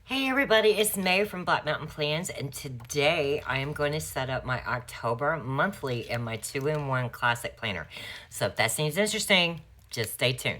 Hey everybody, it's May from Black Mountain Plans, and today I am going to set up my October monthly in my 2-in-1 classic planner. So if that seems interesting, just stay tuned.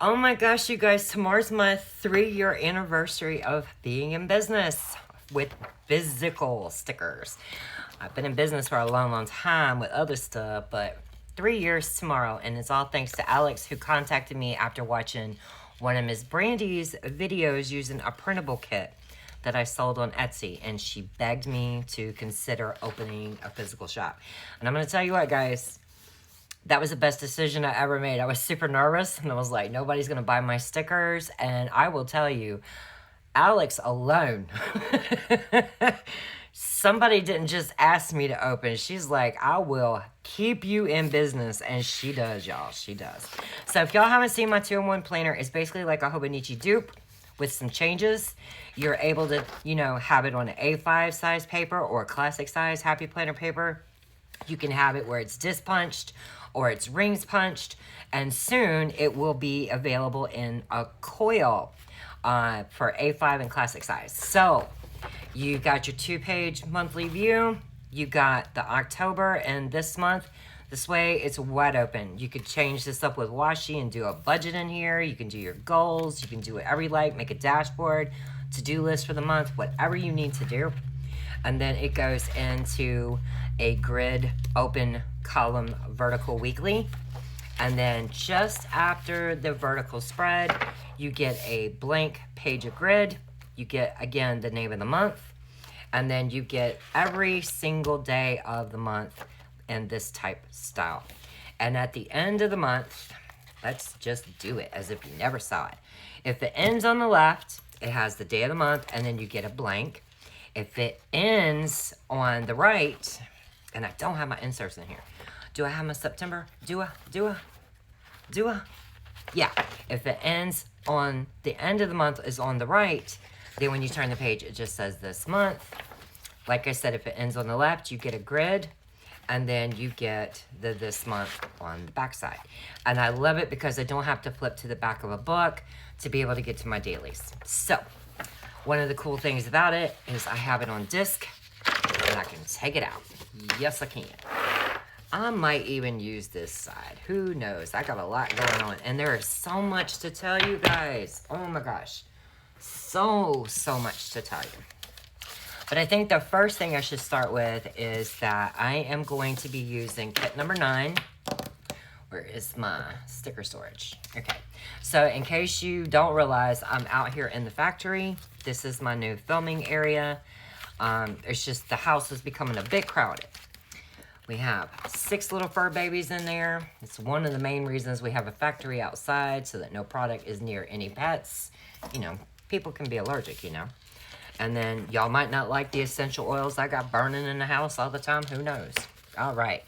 Oh my gosh, you guys, tomorrow's my 3-year anniversary of being in business with physical stickers. I've been in business for a long, long time with other stuff, but 3 years tomorrow, and it's all thanks to Alex, who contacted me after watching one of Miss Brandy's videos using a printable kit that I sold on Etsy, and she begged me to consider opening a physical shop. And I'm going to tell you what, guys, that was the best decision I ever made. I was super nervous, and I was like, nobody's going to buy my stickers. And I will tell you, Alex alone, somebody didn't just ask me to open. She's like, I will keep you in business. And she does, y'all. She does. So if y'all haven't seen my 2-in-1 planner, it's basically like a Hobonichi dupe with some changes. You're able to, have it on an A5 size paper or classic size Happy Planner paper. You can have it where it's disc punched or it's rings punched, and soon it will be available in a coil for A5 and classic size. So you got your 2-page monthly view, you got the October and this month. This way it's wide open. You could change this up with washi and do a budget in here. You can do your goals, you can do whatever you like, make a dashboard, to-do list for the month, whatever you need to do. And then it goes into a grid open column vertical weekly. And then just after the vertical spread, you get a blank page of grid. You get, again, the name of the month. And then you get every single day of the month in this type style. And at the end of the month, let's just do it as if you never saw it. If it ends on the left, it has the day of the month, and then you get a blank. If it ends on the right, and I don't have my inserts in here. Do I have my September? Do I? Yeah. If it ends on the end of the month is on the right, then when you turn the page, it just says this month. Like I said, if it ends on the left, you get a grid, and then you get the this month on the back side. And I love it because I don't have to flip to the back of a book to be able to get to my dailies. So one of the cool things about it is I have it on disc, and I can take it out. Yes, I can. I might even use this side. Who knows? I got a lot going on, and there is so much to tell you guys. Oh my gosh. So much to tell you. But I think the first thing I should start with is that I am going to be using kit number 9. Where is my sticker storage? Okay, so in case you don't realize, I'm out here in the factory. This is my new filming area. It's just the house is becoming a bit crowded. We have 6 little fur babies in there. It's one of the main reasons we have a factory outside, so that no product is near any pets. People can be allergic, And then y'all might not like the essential oils I got burning in the house all the time. Who knows? All right.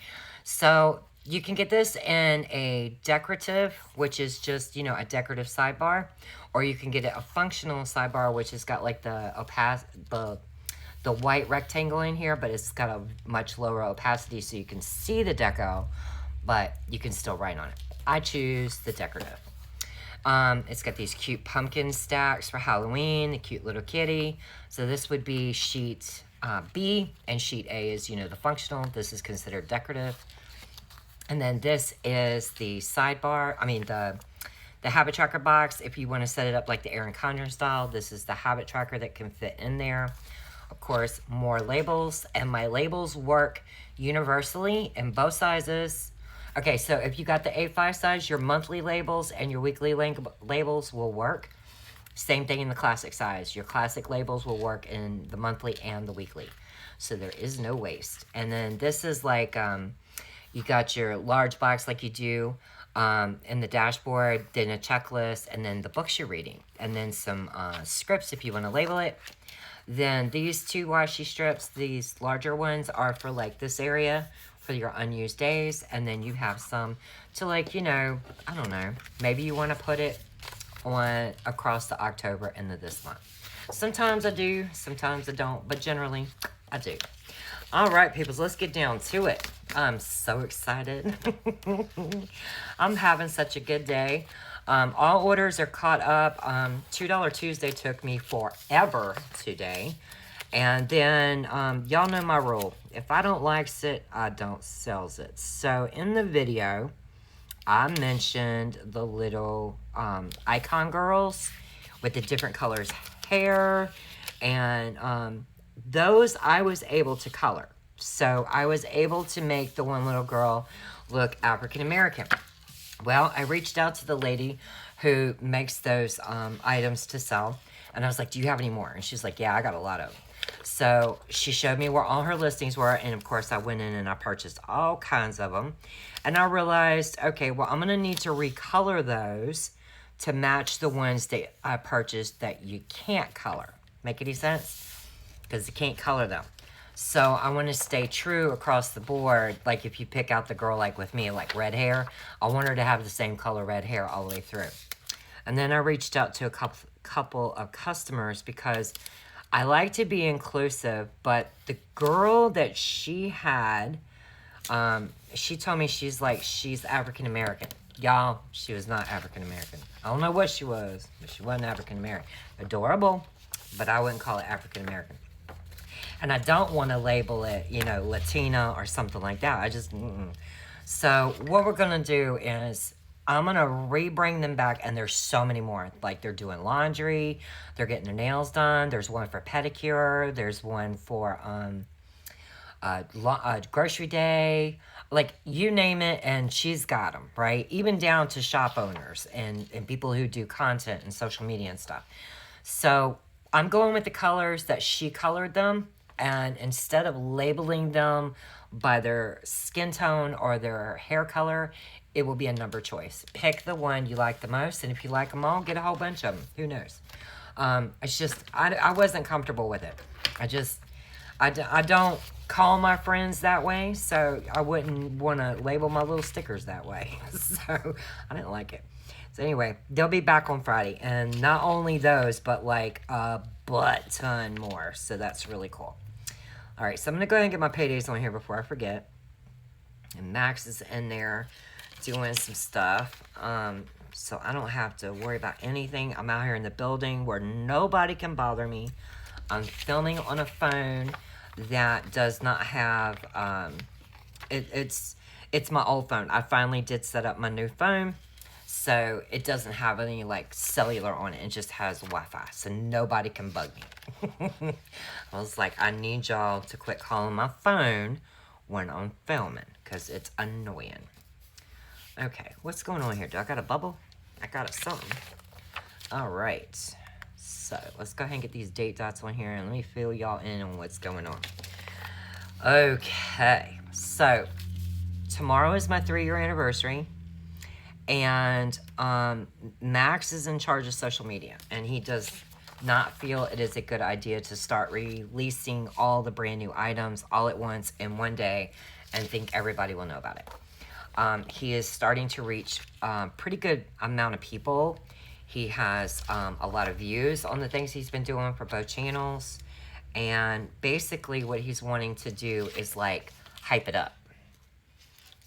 So you can get this in a decorative, which is just, a decorative sidebar. Or you can get it a functional sidebar, which has got like the white rectangle in here, but it's got a much lower opacity so you can see the deco, but you can still write on it. I choose the decorative. It's got these cute pumpkin stacks for Halloween, the cute little kitty. So this would be sheet B, and sheet A is, the functional. This is considered decorative. And then this is the sidebar, the habit tracker box. If you want to set it up like the Erin Condren style, this is the habit tracker that can fit in there. Of course, more labels, and my labels work universally in both sizes. Okay, so if you got the A5 size, your monthly labels and your weekly labels will work. Same thing in the classic size. Your classic labels will work in the monthly and the weekly. So there is no waste. And then this is like, you got your large box like you do in the dashboard, then a checklist, and then the books you're reading, and then some scripts if you want to label it. Then these two washi strips, these larger ones, are for like this area for your unused days, and then you have some to like, you know, I don't know, maybe you want to put it on across the October into this month. Sometimes I do, sometimes I don't, but generally I do. All right, peoples, let's get down to it. I'm so excited. I'm having such a good day. All orders are caught up. $2 Tuesday took me forever today. And then, y'all know my rule. If I don't likes it, I don't sells it. So in the video, I mentioned the little icon girls with the different colors hair, and those I was able to color. So I was able to make the one little girl look African American. Well, I reached out to the lady who makes those items to sell, and I was like, do you have any more? And she's like, yeah, I got a lot of them. So she showed me where all her listings were, and of course I went in and I purchased all kinds of them. And I realized, okay, well, I'm going to need to recolor those to match the ones that I purchased that you can't color. Make any sense? Because you can't color them. So I want to stay true across the board. Like if you pick out the girl like with me, like red hair, I want her to have the same color red hair all the way through. And then I reached out to a couple of customers because I like to be inclusive, but the girl that she had, she told me she's African American. Y'all, she was not African American. I don't know what she was, but she wasn't African American. Adorable, but I wouldn't call it African American. And I don't want to label it, you know, Latina or something like that. I just, So what we're going to do is I'm going to re-bring them back, and there's so many more. Like they're doing laundry, they're getting their nails done. There's one for pedicure. There's one for grocery day, like you name it, and she's got them, right? Even down to shop owners and people who do content and social media and stuff. So I'm going with the colors that she colored them, and instead of labeling them by their skin tone or their hair color, it will be a number choice. Pick the one you like the most, and if you like them all, get a whole bunch of them. Who knows? It's just, I wasn't comfortable with it. I don't call my friends that way, so I wouldn't want to label my little stickers that way. So I didn't like it. So anyway, they'll be back on Friday, and not only those, but like a butt ton more. So that's really cool. All right, so I'm gonna go ahead and get my paydays on here before I forget. And Max is in there doing some stuff, so I don't have to worry about anything. I'm out here in the building where nobody can bother me. I'm filming on a phone that does not have, it's my old phone. I finally did set up my new phone, so it doesn't have any like cellular on it. It just has Wi-Fi, so nobody can bug me. I was like, I need y'all to quit calling my phone when I'm filming, because it's annoying. Okay, what's going on here? Do I got a bubble? I got a something. All right. So let's go ahead and get these date dots on here, and let me fill y'all in on what's going on. Okay, so tomorrow is my 3-year anniversary, and Max is in charge of social media, and he does not feel it is a good idea to start releasing all the brand new items all at once in one day and think everybody will know about it. He is starting to reach pretty good amount of people. He has a lot of views on the things he's been doing for both channels. And basically what he's wanting to do is like hype it up.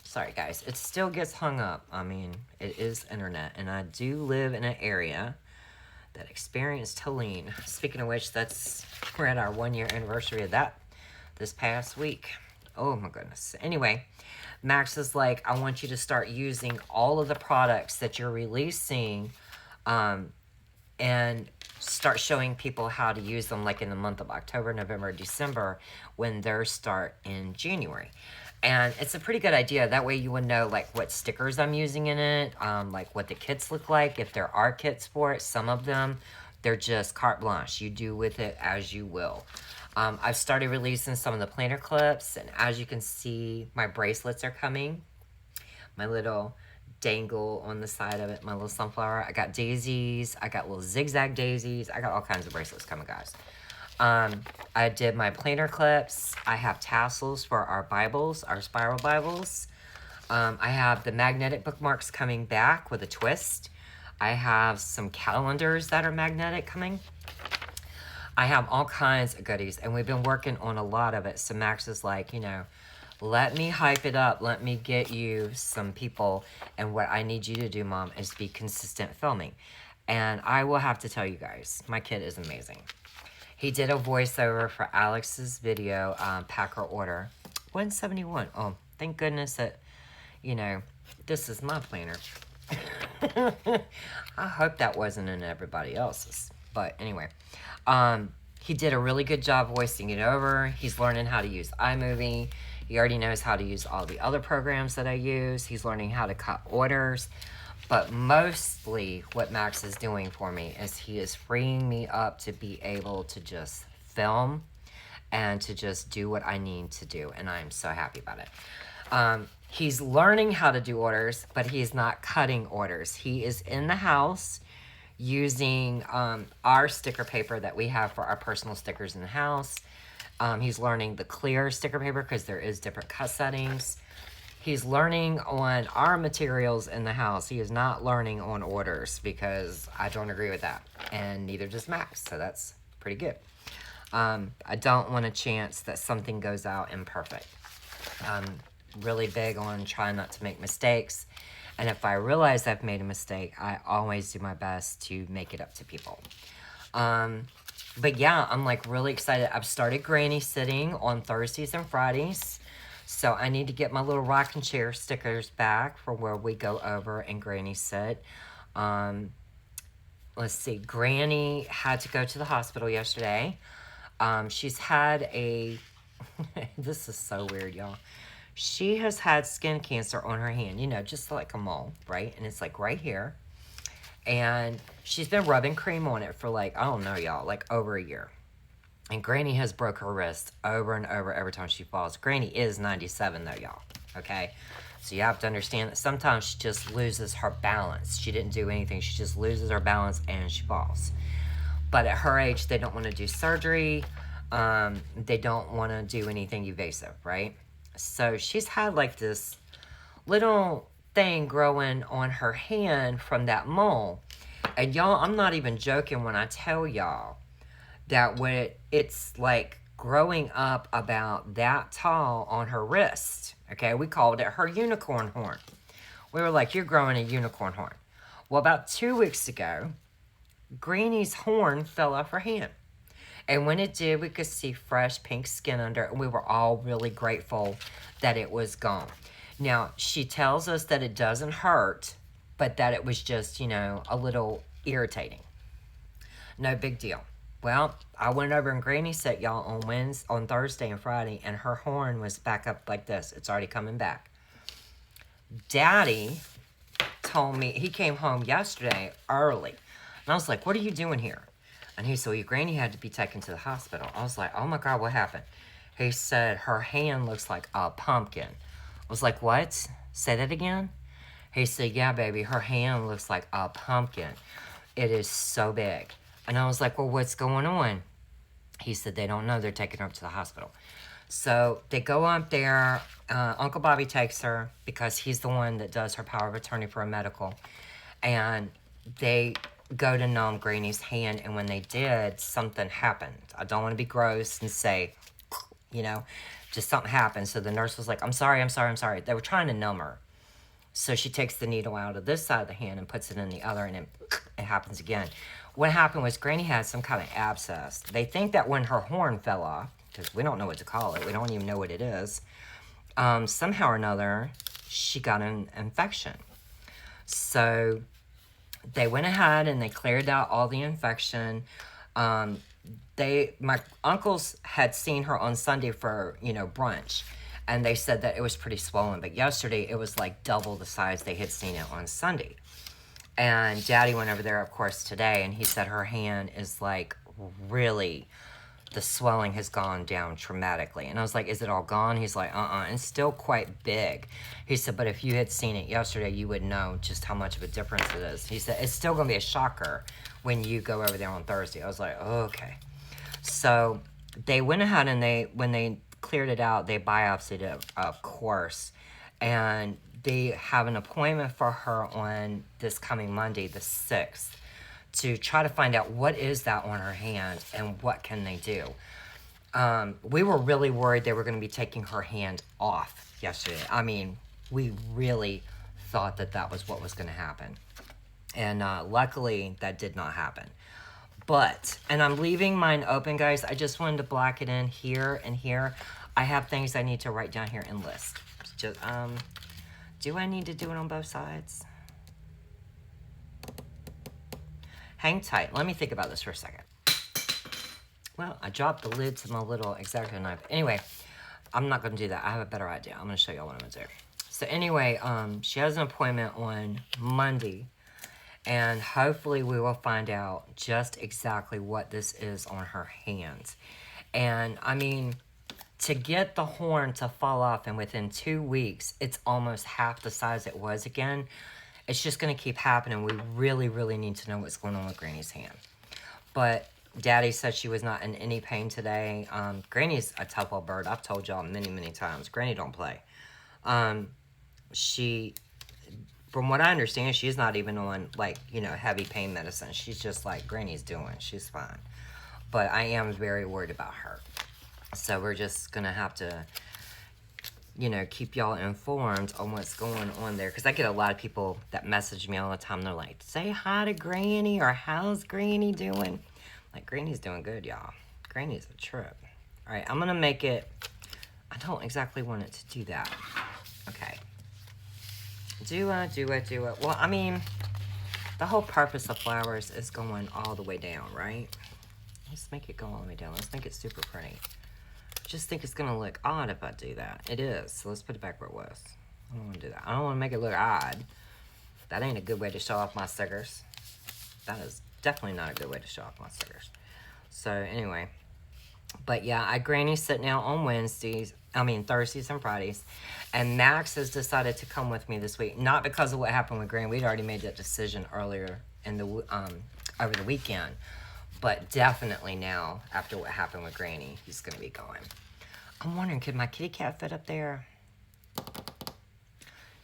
Sorry guys, it still gets hung up. I mean, it is internet, and I do live in an area that experienced Helene. Speaking of which, we're at our 1-year anniversary of that this past week. Oh my goodness. Anyway, Max is like, I want you to start using all of the products that you're releasing, and start showing people how to use them, like in the month of October, November, December, when theirs start in January. And it's a pretty good idea. That way you would know like what stickers I'm using in it, like what the kits look like, if there are kits for it. Some of them, they're just carte blanche. You do with it as you will. I've started releasing some of the planner clips, and as you can see, my bracelets are coming. My little dangle on the side of it, my little sunflower. I got daisies. I got little zigzag daisies. I got all kinds of bracelets coming, guys. I did my planner clips. I have tassels for our Bibles, our spiral Bibles. I have the magnetic bookmarks coming back with a twist. I have some calendars that are magnetic coming. I have all kinds of goodies, and we've been working on a lot of it. So Max is like, you know, let me hype it up. Let me get you some people. And what I need you to do, Mom, is be consistent filming. And I will have to tell you guys, my kid is amazing. He did a voiceover for Alex's video, Pack Her Order. 171. Oh, thank goodness that, you know, this is my planner. I hope that wasn't in everybody else's. But anyway, he did a really good job voicing it over. He's learning how to use iMovie. He already knows how to use all the other programs that I use. He's learning how to cut orders. But mostly what Max is doing for me is he is freeing me up to be able to just film and to just do what I need to do. And I'm so happy about it. He's learning how to do orders, but he's not cutting orders. He is in the house using our sticker paper that we have for our personal stickers in the house. He's learning the clear sticker paper because there is different cut settings. He's learning on our materials in the house. He is not learning on orders because I don't agree with that. And neither does Max, so that's pretty good. I don't want a chance that something goes out imperfect. I'm really big on trying not to make mistakes. And if I realize I've made a mistake, I always do my best to make it up to people. But yeah, I'm like really excited. I've started granny sitting on Thursdays and Fridays. So I need to get my little rocking chair stickers back for where we go over and granny sit. Let's see, Granny had to go to the hospital yesterday. She's had a, this is so weird, y'all. She has had skin cancer on her hand, you know, just like a mole, right? And it's like right here. And she's been rubbing cream on it for like, I don't know, y'all, like over a year. And Granny has broke her wrist over and over every time she falls. Granny is 97 though, y'all, okay? So you have to understand that sometimes she just loses her balance. She didn't do anything. She just loses her balance and she falls. But at her age, they don't want to do surgery. They don't want to do anything invasive, right? So she's had like this little thing growing on her hand from that mole. And y'all, I'm not even joking when I tell y'all that when it's like growing up about that tall on her wrist, okay? We called it her unicorn horn. We were like, you're growing a unicorn horn. Well, about 2 weeks ago, Granny's horn fell off her hand. And when it did, we could see fresh pink skin under it. And we were all really grateful that it was gone. Now, she tells us that it doesn't hurt, but that it was just, you know, a little irritating. No big deal. Well, I went over and Granny sat y'all on Thursday and Friday, and her horn was back up like this. It's already coming back. Daddy told me, he came home yesterday early. And I was like, what are you doing here? And he said, well, your Granny had to be taken to the hospital. I was like, oh my God, what happened? He said, her hand looks like a pumpkin. I was like, what? Say that again? He said, yeah, baby, her hand looks like a pumpkin. It is so big. And I was like, well, what's going on? He said, they don't know. They're taking her up to the hospital. So they go up there. Uncle Bobby takes her because he's the one that does her power of attorney for a medical. And they go to numb Granny's hand. And when they did, something happened. I don't want to be gross and say, you know, just something happened. So the nurse was like, I'm sorry. They were trying to numb her. So she takes the needle out of this side of the hand and puts it in the other, and then it happens again. What happened was Granny had some kind of abscess. They think that when her horn fell off, because we don't know what to call it, we don't even know what it is, somehow or another, she got an infection. So they went ahead and they cleared out all the infection. My uncles had seen her on Sunday for, you know, brunch. And they said that it was pretty swollen. But yesterday, it was like double the size they had seen it on Sunday. And Daddy went over there, of course, today. And he said her hand is like really the swelling has gone down dramatically. And I was like, is it all gone? He's like, and it's still quite big. He said, but if you had seen it yesterday, you would know just how much of a difference it is. He said, it's still going to be a shocker when you go over there on Thursday. I was like, okay. So they went ahead and when they cleared it out, they biopsied it, of course. And they have an appointment for her on this coming Monday, the 6th, to try to find out what is that on her hand and what can they do. We were really worried they were going to be taking her hand off yesterday. I mean, we really thought that was what was going to happen. And luckily, that did not happen. But, and I'm leaving mine open, guys. I just wanted to black it in here and here. I have things I need to write down here and list. Just, do I need to do it on both sides? Hang tight. Let me think about this for a second. Well, I dropped the lid to my little X-Acto knife. Anyway, I'm not going to do that. I have a better idea. I'm going to show y'all what I'm going to do. So anyway, she has an appointment on Monday. And hopefully we will find out just exactly what this is on her hands. And, I mean, to get the horn to fall off and within 2 weeks, it's almost half the size it was again. It's just going to keep happening. We really, really need to know what's going on with Granny's hand. But Daddy said she was not in any pain today. Granny's a tough old bird. I've told y'all many, many times. Granny don't play. She, from what I understand, she's not even on, like, you know, heavy pain medicine. She's just like Granny's doing. She's fine. But I am very worried about her. So we're just going to have to, you know, keep y'all informed on what's going on there. Because I get a lot of people that message me all the time. They're like, say hi to Granny, or how's Granny doing? Like, Granny's doing good, y'all. Granny's a trip. All right, I'm going to make it. I don't exactly want it to do that. Okay. Do it. Well, I mean, the whole purpose of flowers is going all the way down, right? Let's make it go all the way down. Let's make it super pretty. Just think it's gonna look odd if I do that. It is, so let's put it back where it was. I don't want to do that. I don't want to make it look odd. That ain't a good way to show off my stickers. That is definitely not a good way to show off my stickers. So anyway, but yeah, Granny's sitting out on Thursdays and Fridays, and Max has decided to come with me this week. Not because of what happened with Granny. We'd already made that decision earlier in the over the weekend. But definitely now, after what happened with Granny, he's going to be going. I'm wondering, could my kitty cat fit up there?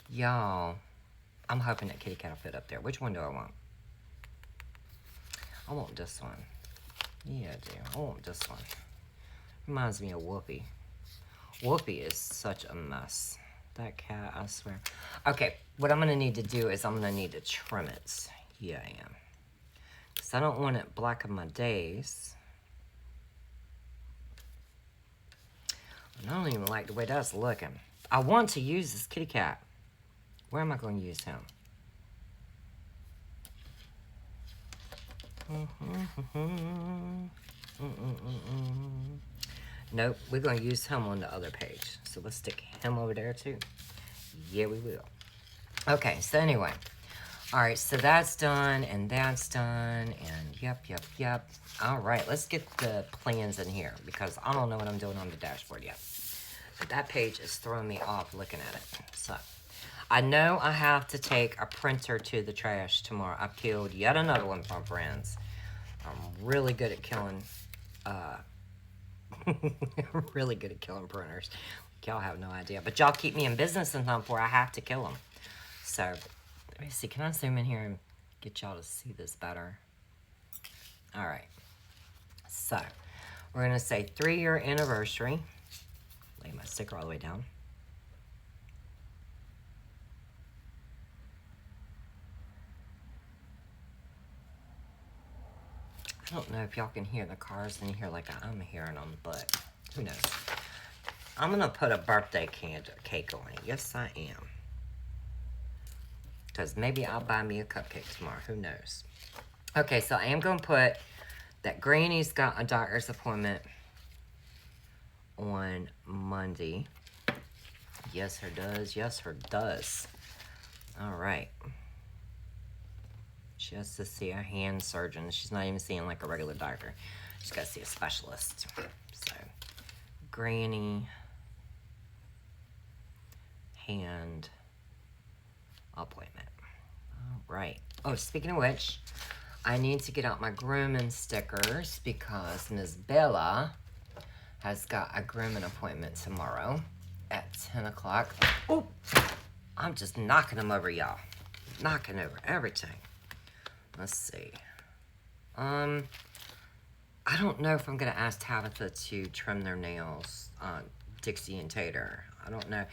Y'all, I'm hoping that kitty cat will fit up there. Which one do I want? I want this one. Yeah, I do. I want this one. Reminds me of Whoopi. Whoopi is such a mess. That cat, I swear. Okay, what I'm going to need to do is I'm going to need to trim it. Yeah, I am. Because I don't want it blacking my days. I don't even like the way that's looking. I want to use this kitty cat. Where am I going to use him? Nope, we're going to use him on the other page. So let's stick him over there too. Yeah, we will. Okay, so anyway. All right, so that's done, and that's done, and yep. All right, let's get the plans in here, because I don't know what I'm doing on the dashboard yet. But that page is throwing me off looking at it. So, I know I have to take a printer to the trash tomorrow. I've killed yet another one, my friends. I'm really good at killing, really good at killing printers. Y'all have no idea. But y'all keep me in business in time before I have to kill them. So, let me see. Can I zoom in here and get y'all to see this better? All right. So, we're going to say 3-year anniversary. Lay my sticker all the way down. I don't know if y'all can hear the cars in here like I'm hearing them, but who knows. I'm going to put a birthday cake on it. Yes, I am. Because maybe I'll buy me a cupcake tomorrow. Who knows? Okay, so I am going to put that Granny's got a doctor's appointment on Monday. Yes, her does. Yes, her does. All right. She has to see a hand surgeon. She's not even seeing like a regular doctor. She's got to see a specialist. So, Granny hand appointment. All right. Oh, speaking of which, I need to get out my grooming stickers because Miss Bella has got a grooming appointment tomorrow at 10 o'clock. Oh, I'm just knocking them over, y'all. Knocking over everything. Let's see. I don't know if I'm going to ask Tabitha to trim their nails on Dixie and Tater. I don't know.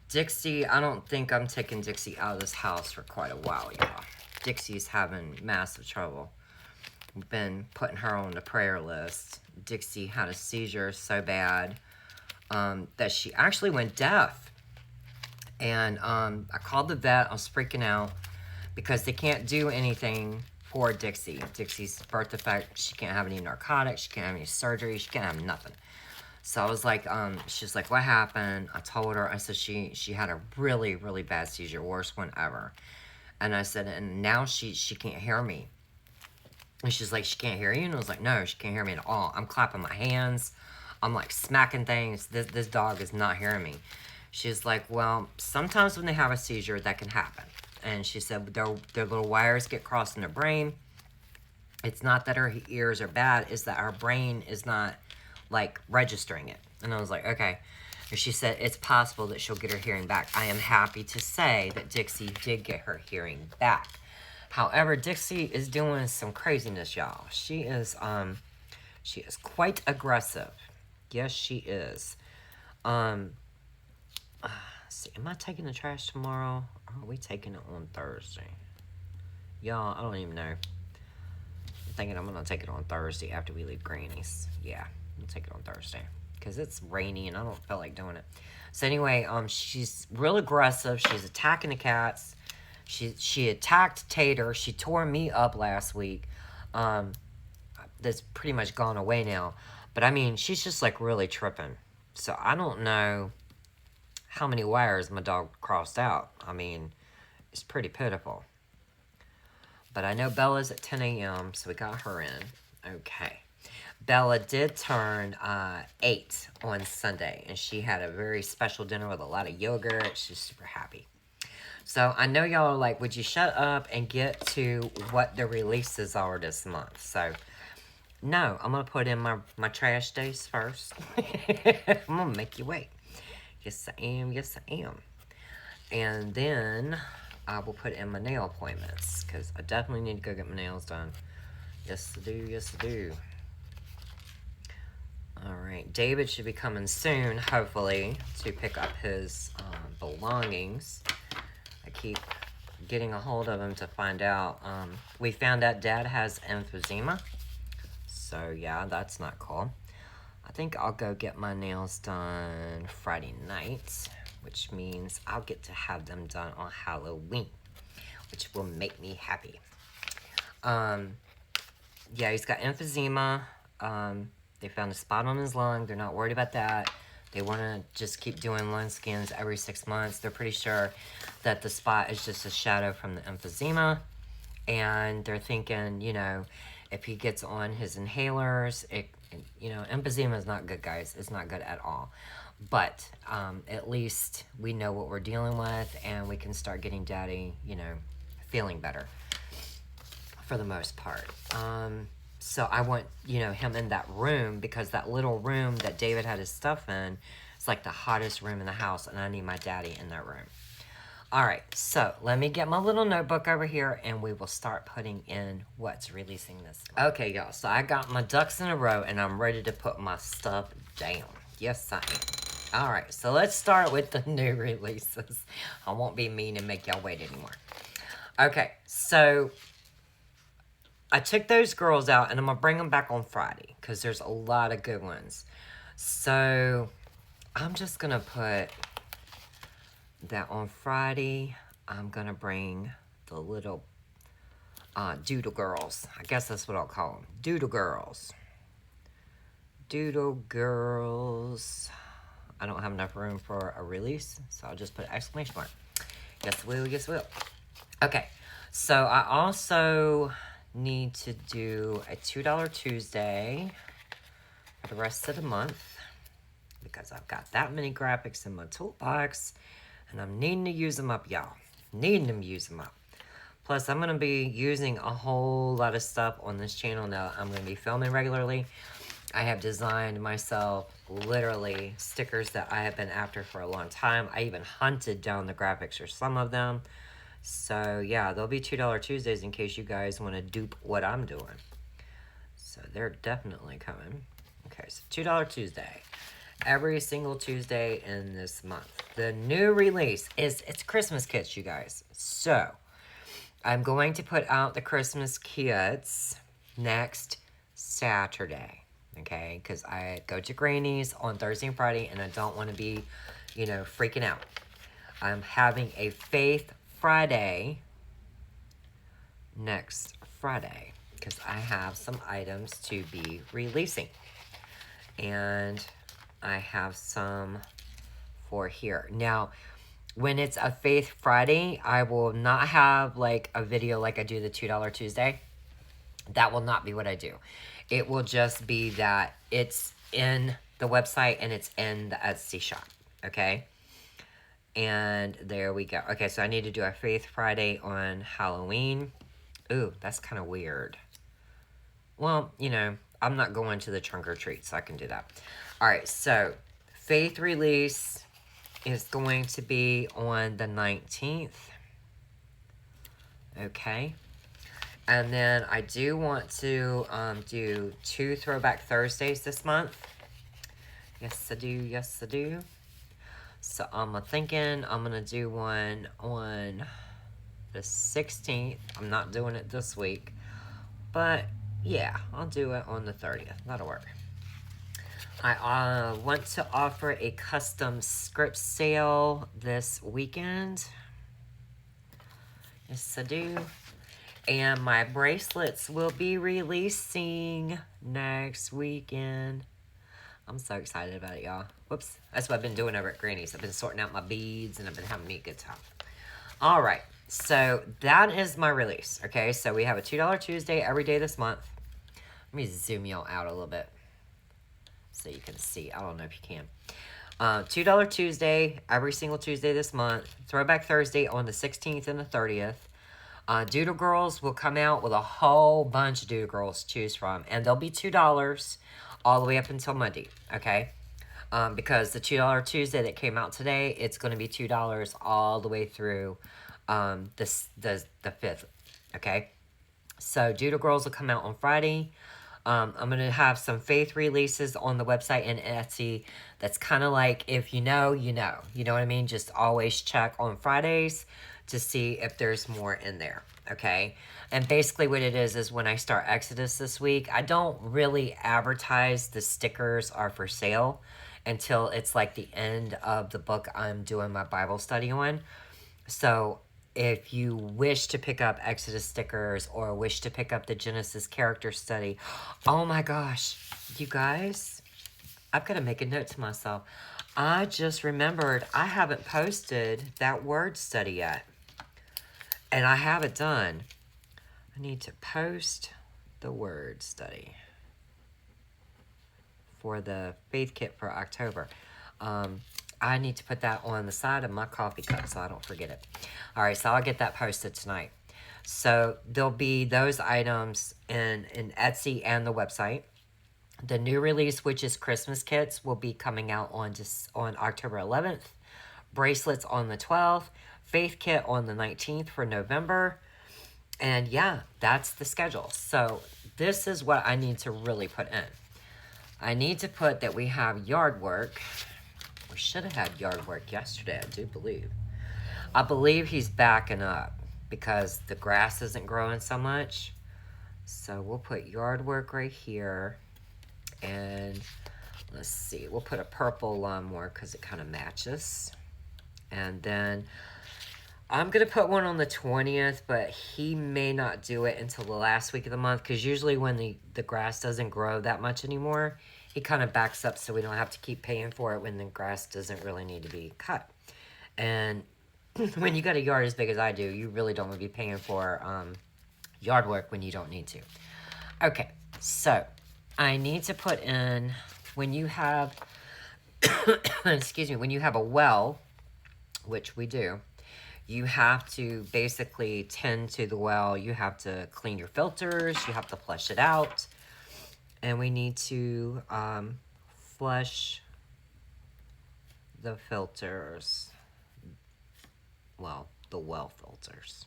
Dixie, I don't think I'm taking Dixie out of this house for quite a while, y'all. Dixie's having massive trouble. We've been putting her on the prayer list. Dixie had a seizure so bad that she actually went deaf. And I called the vet. I was freaking out because they can't do anything for Dixie. Dixie's birth defect. She can't have any narcotics. She can't have any surgery. She can't have nothing. So I was like, she's like, what happened? I told her, I said she had a really, really bad seizure, worst one ever. And I said, and now she can't hear me. And she's like, she can't hear you? And I was like, no, she can't hear me at all. I'm clapping my hands. I'm like smacking things. This dog is not hearing me. She's like, well, sometimes when they have a seizure, that can happen. And she said their little wires get crossed in their brain. It's not that her ears are bad. It's that her brain is not like registering it. And I was like, okay. And she said it's possible that she'll get her hearing back. I am happy to say that Dixie did get her hearing back. However, Dixie is doing some craziness, y'all. She is quite aggressive. Yes, she is. See, am I taking the trash tomorrow? Or are we taking it on Thursday? Y'all, I don't even know. I'm thinking I'm gonna take it on Thursday after we leave Granny's. Yeah. I'll take it on Thursday because it's rainy and I don't feel like doing it. So anyway, she's real aggressive. She's attacking the cats. She attacked Tater. She tore me up last week. That's pretty much gone away now. But I mean, she's just like really tripping. So I don't know how many wires my dog crossed out. I mean, it's pretty pitiful. But I know Bella's at 10 a.m., so we got her in. Okay. Bella did turn 8 on Sunday, and she had a very special dinner with a lot of yogurt. She's super happy. So I know y'all are like, would you shut up and get to what the releases are this month? So, no, I'm going to put in my trash days first. I'm going to make you wait. Yes, I am. Yes, I am. And then I will put in my nail appointments, because I definitely need to go get my nails done. Yes, I do. Yes, I do. Alright, David should be coming soon, hopefully, to pick up his belongings. I keep getting a hold of him to find out. We found out Dad has emphysema. So, yeah, that's not cool. I think I'll go get my nails done Friday night, which means I'll get to have them done on Halloween, which will make me happy. Yeah, he's got emphysema. They found a spot on his lung. They're not worried about that. They want to just keep doing lung scans every 6 months. They're pretty sure that the spot is just a shadow from the emphysema. And they're thinking, you know, if he gets on his inhalers, you know, emphysema is not good, guys. It's not good at all. But at least we know what we're dealing with, and we can start getting Daddy, you know, feeling better for the most part. So I want, you know, him in that room, because that little room that David had his stuff in, it's like the hottest room in the house, and I need my daddy in that room. All right, so let me get my little notebook over here, and we will start putting in what's releasing this month. Okay, y'all, so I got my ducks in a row, and I'm ready to put my stuff down. Yes, I am. All right, so let's start with the new releases. I won't be mean and make y'all wait anymore. Okay, so I took those girls out, and I'm going to bring them back on Friday, because there's a lot of good ones. So I'm just going to put that on Friday. I'm going to bring the little doodle girls. I guess that's what I'll call them. Doodle girls. Doodle girls. I don't have enough room for a release, so I'll just put an exclamation mark. Yes, will. Yes, will. Okay, so I also need to do a $2 Tuesday. the rest of the month because I've got that many graphics in my toolbox and I'm needing to use them up, y'all. Needing to use them up. Plus, I'm going to be using a whole lot of stuff on this channel now. I'm going to be filming regularly. I have designed myself literally stickers that I have been after for a long time. I even hunted down the graphics for some of them. So, yeah, there'll be $2 Tuesdays in case you guys want to dupe what I'm doing. So, they're definitely coming. Okay, so $2 Tuesday. Every single Tuesday in this month. The new release is, it's Christmas kits, you guys. So, I'm going to put out the Christmas kits next Saturday, okay? Because I go to Granny's on Thursday and Friday, and I don't want to be, you know, freaking out. I'm having a Faith Friday next Friday because I have some items to be releasing. And I have some for here. Now, when it's a Faith Friday, I will not have like a video like I do the $2 Tuesday. That will not be what I do. It will just be that it's in the website and it's in the Etsy shop, okay? And there we go. Okay, so I need to do a Faith Friday on Halloween. Ooh, that's kind of weird. Well, you know, I'm not going to the trunk or treat, so I can do that. All right, so Faith release is going to be on the 19th. Okay. And then I do want to do 2 Throwback Thursdays this month. Yes, I do. Yes, I do. So I'm thinking I'm going to do one on the 16th. I'm not doing it this week. But, yeah, I'll do it on the 30th. That'll work. I want to offer a custom script sale this weekend. Yes, I do. And my bracelets will be releasing next weekend. I'm so excited about it, y'all. Whoops. That's what I've been doing over at Granny's. I've been sorting out my beads, and I've been having me a good time. All right. So, that is my release, okay? So, we have a $2 Tuesday every day this month. Let me zoom y'all out a little bit so you can see. I don't know if you can. $2 Tuesday, every single Tuesday this month. Throwback Thursday on the 16th and the 30th. Doodle Girls will come out with a whole bunch of Doodle Girls to choose from. And they'll be $2 all the way up until Monday, okay? Because the $2 Tuesday that came out today, it's going to be $2 all the way through the 5th, okay? So Doodle Girls will come out on Friday. I'm going to have some Faith releases on the website and Etsy. That's kind of like, if you know, you know. You know what I mean? Just always check on Fridays to see if there's more in there, okay? And basically what it is when I start Exodus this week, I don't really advertise the stickers are for sale until it's like the end of the book I'm doing my Bible study on. So if you wish to pick up Exodus stickers or wish to pick up the Genesis character study, oh my gosh, you guys, I've got to make a note to myself. I just remembered I haven't posted that word study yet. And I have it done. I need to post the word study for the Faith Kit for October. I need to put that on the side of my coffee cup so I don't forget it. All right, so I'll get that posted tonight. So there'll be those items in Etsy and the website. The new release, which is Christmas kits, will be coming out on October 11th. Bracelets on the 12th. Faith Kit on the 19th for November. And yeah, that's the schedule. So this is what I need to really put in. I need to put that we have yard work. We should have had yard work yesterday, I do believe. I believe he's backing up because the grass isn't growing so much. So we'll put yard work right here. And let's see, we'll put a purple lawnmower because it kind of matches. And then I'm going to put one on the 20th, but he may not do it until the last week of the month because usually when the grass doesn't grow that much anymore, he kind of backs up so we don't have to keep paying for it when the grass doesn't really need to be cut. And when you got a yard as big as I do, you really don't want to be paying for yard work when you don't need to. Okay, so I need to put in when you have, excuse me, when you have a well, which we do, you have to basically tend to the well. You have to clean your filters. You have to flush it out. And we need to flush the filters. Well, the well filters.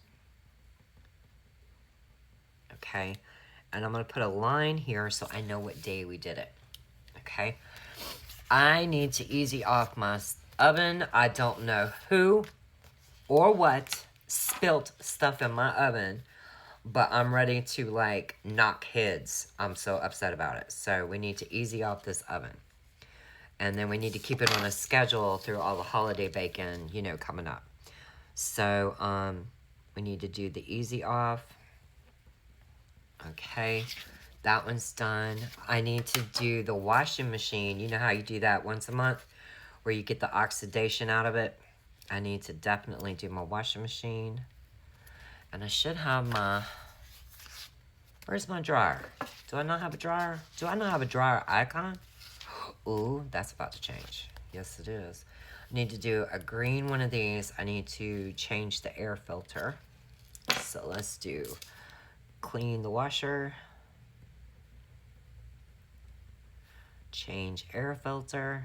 Okay. And I'm going to put a line here so I know what day we did it. Okay. I need to easy off my oven. I don't know who or what spilt stuff in my oven, but I'm ready to like knock heads. I'm so upset about it. So we need to easy off this oven. And then we need to keep it on a schedule through all the holiday bacon, you know, coming up. So we need to do the easy off. Okay, that one's done. I need to do the washing machine. You know how you do that once a month where you get the oxidation out of it? I need to definitely do my washing machine. And I should have my... Where's my dryer? Do I not have a dryer? Do I not have a dryer icon? Ooh, that's about to change. Yes, it is. I need to do a green one of these. I need to change the air filter. So let's do clean the washer. Change air filter.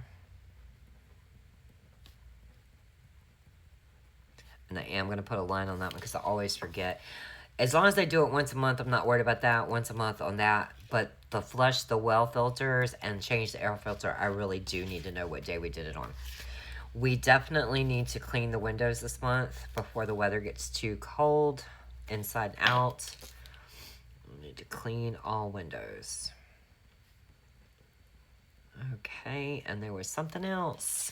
And I am going to put a line on that one because I always forget. As long as they do it once a month, I'm not worried about that. Once a month on that. But to flush the well filters and change the air filter, I really do need to know what day we did it on. We definitely need to clean the windows this month before the weather gets too cold, inside and out. We need to clean all windows. Okay, and there was something else.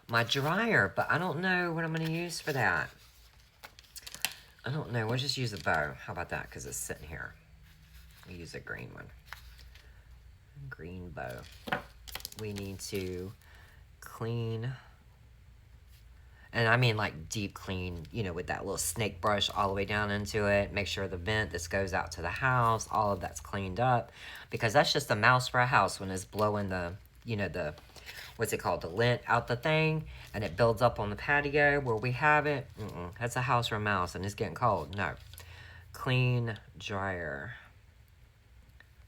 My dryer, but I don't know what I'm going to use for that. I don't know. We'll just use a bow. How about that? Because it's sitting here. We'll use a green one. Green bow. We need to clean. And I mean like deep clean, you know, with that little snake brush all the way down into it. Make sure the vent, this goes out to the house. All of that's cleaned up. Because that's just a mouse for a house when it's blowing the, you know, the... what's it called, the lint out the thing, and it builds up on the patio where we have it. That's a house for a mouse, and it's getting cold. No. Clean dryer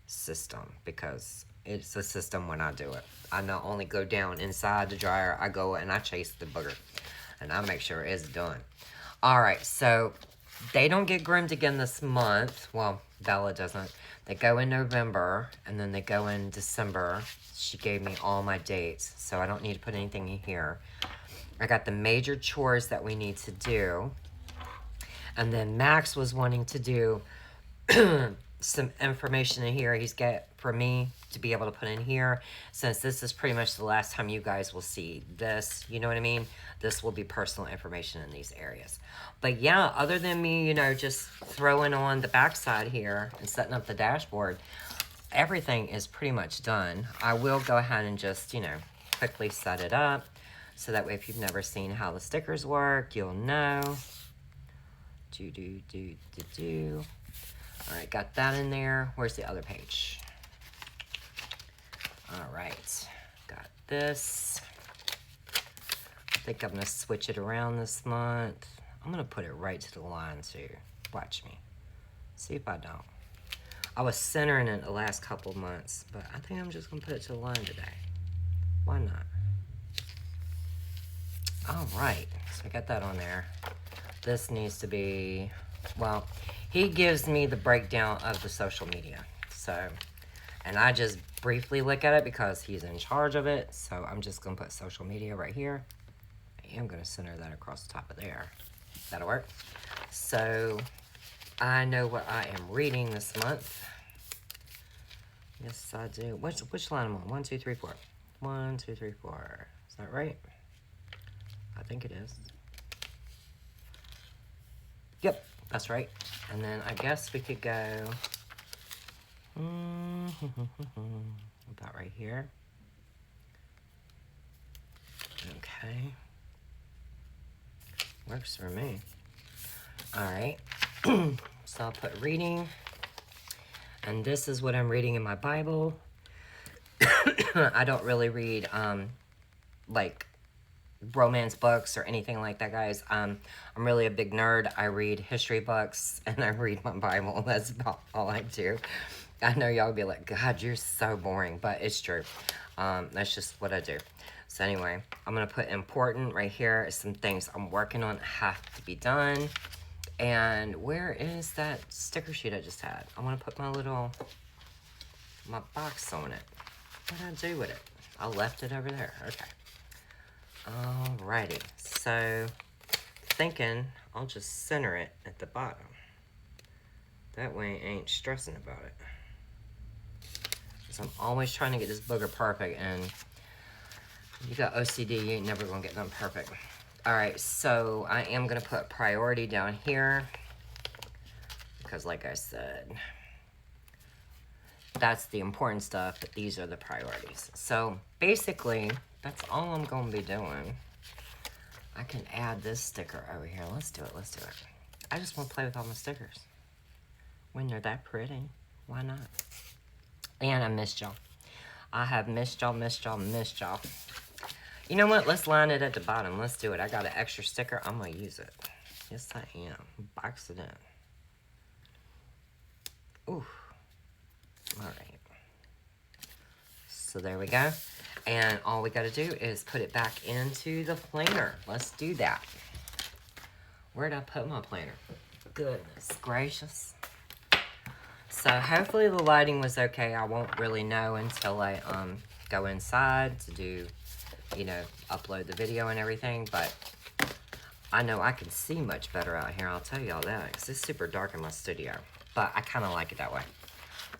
system, because it's a system when I do it. I not only go down inside the dryer, I go and I chase the booger, and I make sure it's done. All right, so they don't get groomed again this month. Well, Bella doesn't. They go in November, and then they go in December. She gave me all my dates, so I don't need to put anything in here. I got the major chores that we need to do. And then Max was wanting to do some information in here he's got for me to be able to put in here. Since this is pretty much the last time you guys will see this, you know what I mean? This will be personal information in these areas. But yeah, other than me, you know, just throwing on the backside here and setting up the dashboard, everything is pretty much done. I will go ahead and just, you know, quickly set it up. So that way if you've never seen how the stickers work, you'll know. All right, got that in there. Where's the other page? All right, got this. I think I'm gonna switch it around this month. I'm gonna put it right to the line too. Watch me. See if I don't. I was centering it the last couple of months, but I think I'm just gonna put it to the line today. Why not? All right, so I got that on there. This needs to be, well, he gives me the breakdown of the social media. So, and I just briefly look at it because he's in charge of it. So I'm just gonna put social media right here. I am gonna center that across the top of there. That'll work. So I know what I am reading this month. Yes, I do. Which line am I on? 1, 2, 3, 4. 1, 2, 3, 4. Is that right? I think it is. Yep, that's right. And then I guess we could go about right here. Okay. Works for me. All right. So I'll put reading. And this is what I'm reading in my Bible. I don't really read, like, romance books or anything like that, guys. I'm really a big nerd. I read history books and I read my Bible. That's about all I do. I know y'all be like, God, you're so boring, but it's true. That's just what I do. So anyway, I'm gonna put important right here. Some things I'm working on have to be done. And where is that sticker sheet I just had? I want to put my box on it. What did I do with it? I left it over there. Okay. Alrighty, so thinking I'll just center it at the bottom. That way I ain't stressing about it. Because I'm always trying to get this booger perfect, and you got OCD, you ain't never gonna get them perfect. Alright, so I am gonna put priority down here. Because like I said, that's the important stuff, but these are the priorities. So basically, that's all I'm going to be doing. I can add this sticker over here. Let's do it. Let's do it. I just want to play with all my stickers. When they're that pretty, why not? And I missed y'all. I have missed y'all, missed y'all, missed y'all. You know what? Let's line it at the bottom. Let's do it. I got an extra sticker. I'm going to use it. Yes, I am. Box it in. Ooh. All right. So there we go. And all we got to do is put it back into the planner. Let's do that. Where did I put my planner? Goodness gracious. So hopefully the lighting was okay. I won't really know until I go inside to do, you know, upload the video and everything. But I know I can see much better out here. I'll tell y'all that. Because it's super dark in my studio. But I kind of like it that way.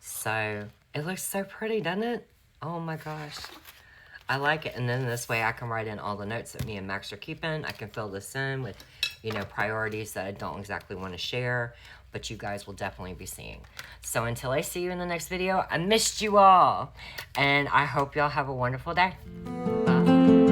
So it looks so pretty, doesn't it? Oh my gosh. I like it. And then this way I can write in all the notes that me and Max are keeping. I can fill this in with, you know, priorities that I don't exactly want to share, but you guys will definitely be seeing. So until I see you in the next video, I missed you all. And I hope y'all have a wonderful day. Bye.